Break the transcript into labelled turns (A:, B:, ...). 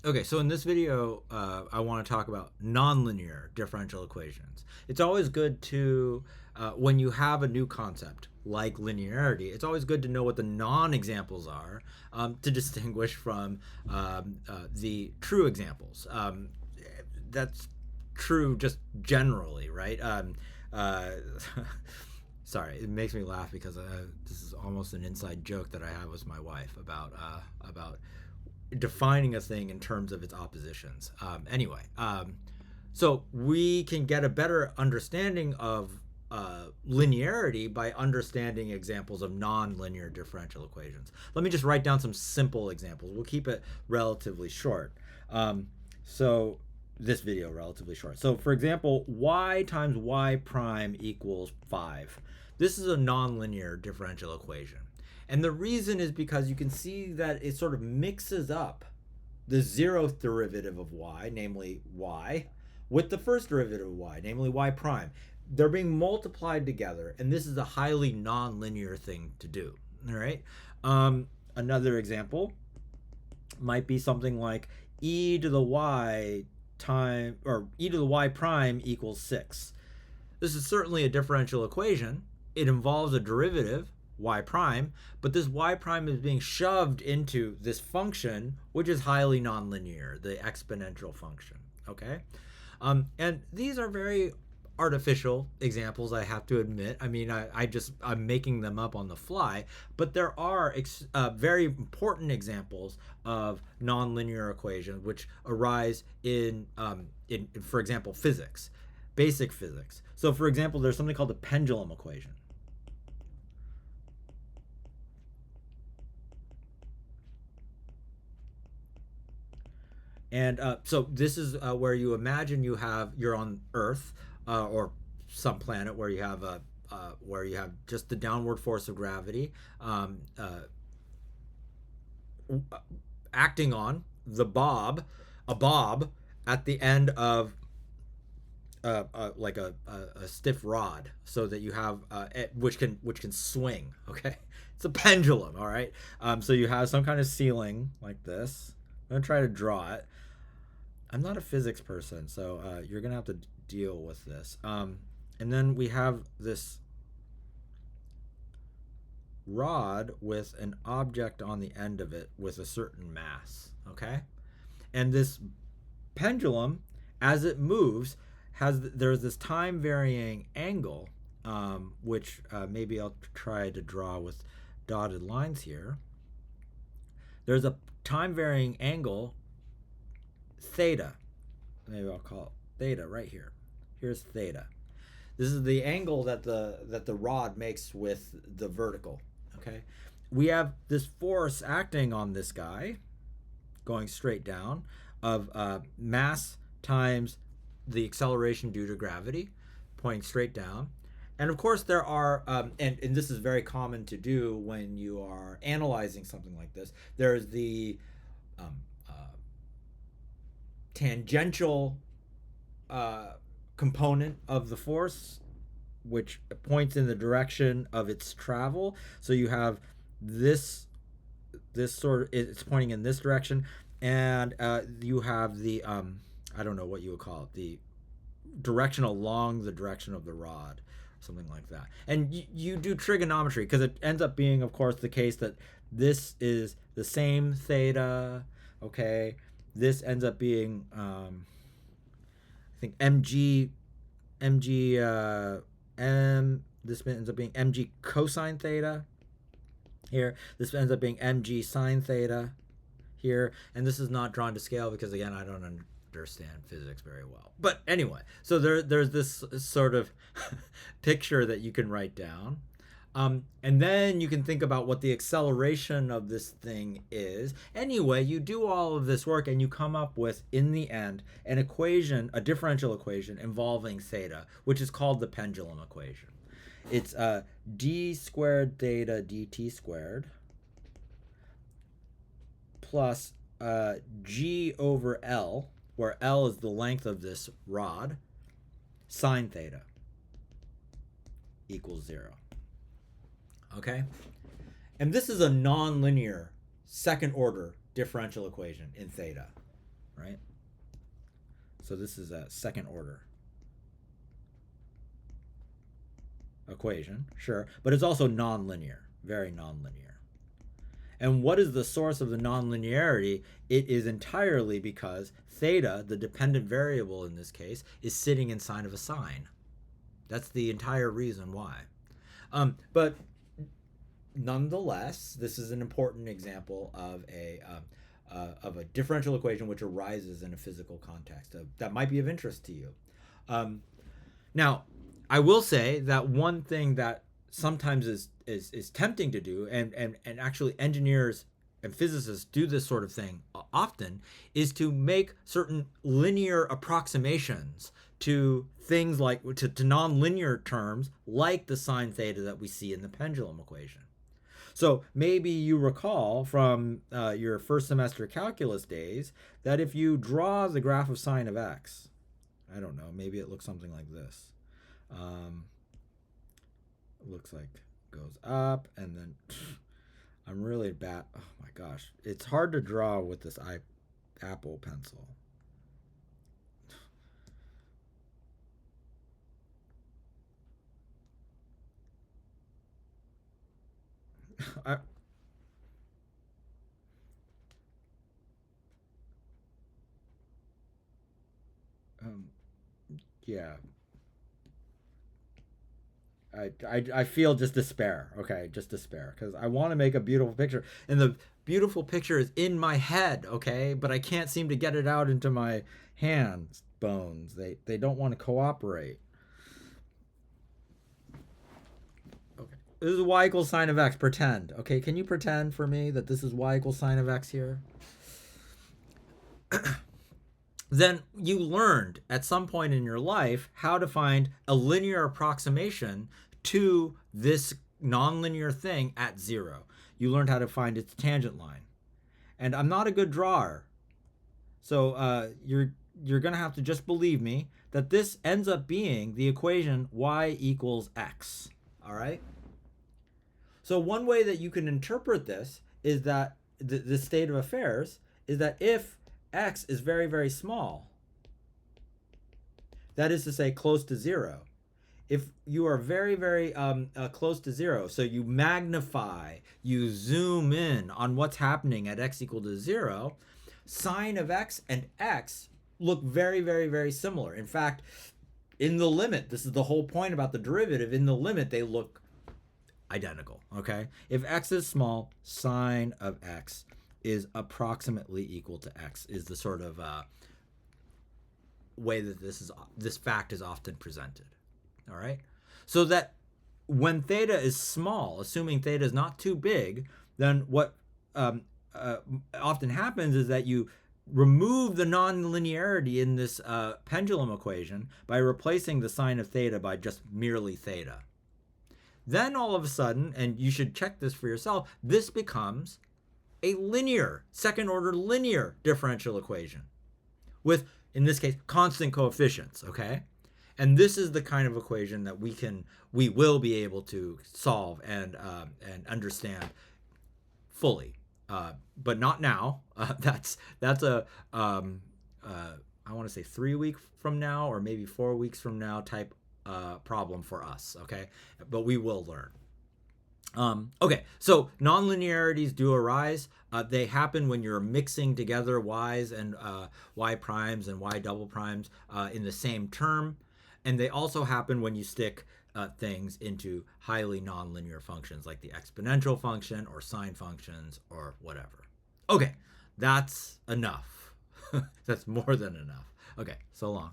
A: Okay, so in this video, I want to talk about nonlinear differential equations. It's always good to, when you have a new concept like linearity, it's always good to know what the non-examples are to distinguish from the true examples. That's true just generally, right? Uh, sorry, it makes me laugh because this is almost an inside joke that I have with my wife about defining a thing in terms of its oppositions. So we can get a better understanding of linearity by understanding examples of nonlinear differential equations. Let me just write down some simple examples. We'll keep it relatively short. So this video relatively short. So for example, y times y prime equals 5. This is a nonlinear differential equation. And the reason is because you can see that it sort of mixes up the zeroth derivative of y, namely y, with the first derivative of y, namely y prime. They're being multiplied together, and this is a highly nonlinear thing to do. All right. Another example might be something like e to the y time or e to the y prime equals 6. This is certainly a differential equation. It involves a derivative, y prime, but this y prime is being shoved into this function, which is highly nonlinear, the exponential function. Okay, and these are very artificial examples, I have to admit. I mean, I'm making them up on the fly, but there are very important examples of nonlinear equations which arise in, for example, physics, basic physics. So, for example, there's something called the pendulum equation. And so this is where you imagine you're on Earth or some planet where you have just the downward force of gravity acting on a bob at the end of like a stiff rod, so that you have which can swing. Okay, it's a pendulum. All right. So you have some kind of ceiling like this. I'm gonna try to draw it. I'm not a physics person, so you're gonna have to deal with this. And then we have this rod with an object on the end of it with a certain mass. Okay, and this pendulum, as it moves, there's this time varying angle, which maybe I'll try to draw with dotted lines here. There's a time varying angle theta. Maybe I'll call it theta right here. Here's theta. This is the angle that the rod makes with the vertical. Okay, we have this force acting on this guy, going straight down, of mass times the acceleration due to gravity, pointing straight down. And of course, there are, and this is very common to do when you are analyzing something like this. There's the um, tangential component of the force, which points in the direction of its travel. So you have this sort of, it's pointing in this direction, and you have the I don't know what you would call it, the direction along the direction of the rod, something like that. And you do trigonometry, because it ends up being, of course, the case that this is the same theta. Okay, this ends up being I think mg m. This ends up being mg cosine theta here. This ends up being mg sine theta here, and this is not drawn to scale because, again, I don't understand physics very well. But anyway, so there's this sort of picture that you can write down. And then you can think about what the acceleration of this thing is. Anyway, you do all of this work and you come up with, in the end, an equation, a differential equation involving theta, which is called the pendulum equation. It's d squared theta dt squared plus g over L, where L is the length of this rod, sine theta equals 0. Okay? And this is a nonlinear second order differential equation in theta. right? So this is a second order equation, sure, but it's also nonlinear, very nonlinear. And what is the source of the nonlinearity? It is entirely because theta, the dependent variable in this case, is sitting inside of a sine. That's the entire reason why. But nonetheless, this is an important example of a differential equation which arises in a physical context that might be of interest to you. Now, I will say that one thing that sometimes is tempting to do, and actually engineers and physicists do this sort of thing often, is to make certain linear approximations to things like to nonlinear terms like the sine theta that we see in the pendulum equation. So maybe you recall from your first semester calculus days that if you draw the graph of sine of x, I don't know, maybe it looks something like this. It looks like it goes up and then I'm really bad. Oh my gosh, it's hard to draw with this Apple pencil. I, yeah. I feel just despair. Okay, just despair because I want to make a beautiful picture, and the beautiful picture is in my head. Okay, but I can't seem to get it out into my hands bones. They don't want to cooperate. Okay, this is y equals sine of x. Pretend. Okay, can you pretend for me that this is y equals sine of x here? Then you learned at some point in your life how to find a linear approximation to this nonlinear thing at zero. You learned how to find its tangent line. And I'm not a good drawer. So you're going to have to just believe me that this ends up being the equation y equals x. All right? So one way that you can interpret this is that the state of affairs is that if x is very, very small, that is to say close to zero, if you are very, very close to zero, so you magnify, you zoom in on what's happening at x equal to zero, sine of x and x look very, very, very similar. In fact, in the limit, this is the whole point about the derivative, in the limit they look identical, okay? If x is small, sine of x is approximately equal to x, is the sort of way that this fact is often presented. All right, so that when theta is small, assuming theta is not too big, then what often happens is that you remove the nonlinearity in this pendulum equation by replacing the sine of theta by just merely theta. Then all of a sudden, and you should check this for yourself, this becomes a linear, second order linear differential equation with, in this case, constant coefficients, okay? And this is the kind of equation that we will be able to solve and understand fully, but not now. That's a I want to say 3 weeks from now or maybe 4 weeks from now type problem for us, okay? But we will learn. Okay, so nonlinearities do arise. They happen when you're mixing together y's and y primes and y double primes in the same term. And they also happen when you stick things into highly nonlinear functions like the exponential function or sine functions or whatever. Okay, that's enough. That's more than enough. Okay, so long.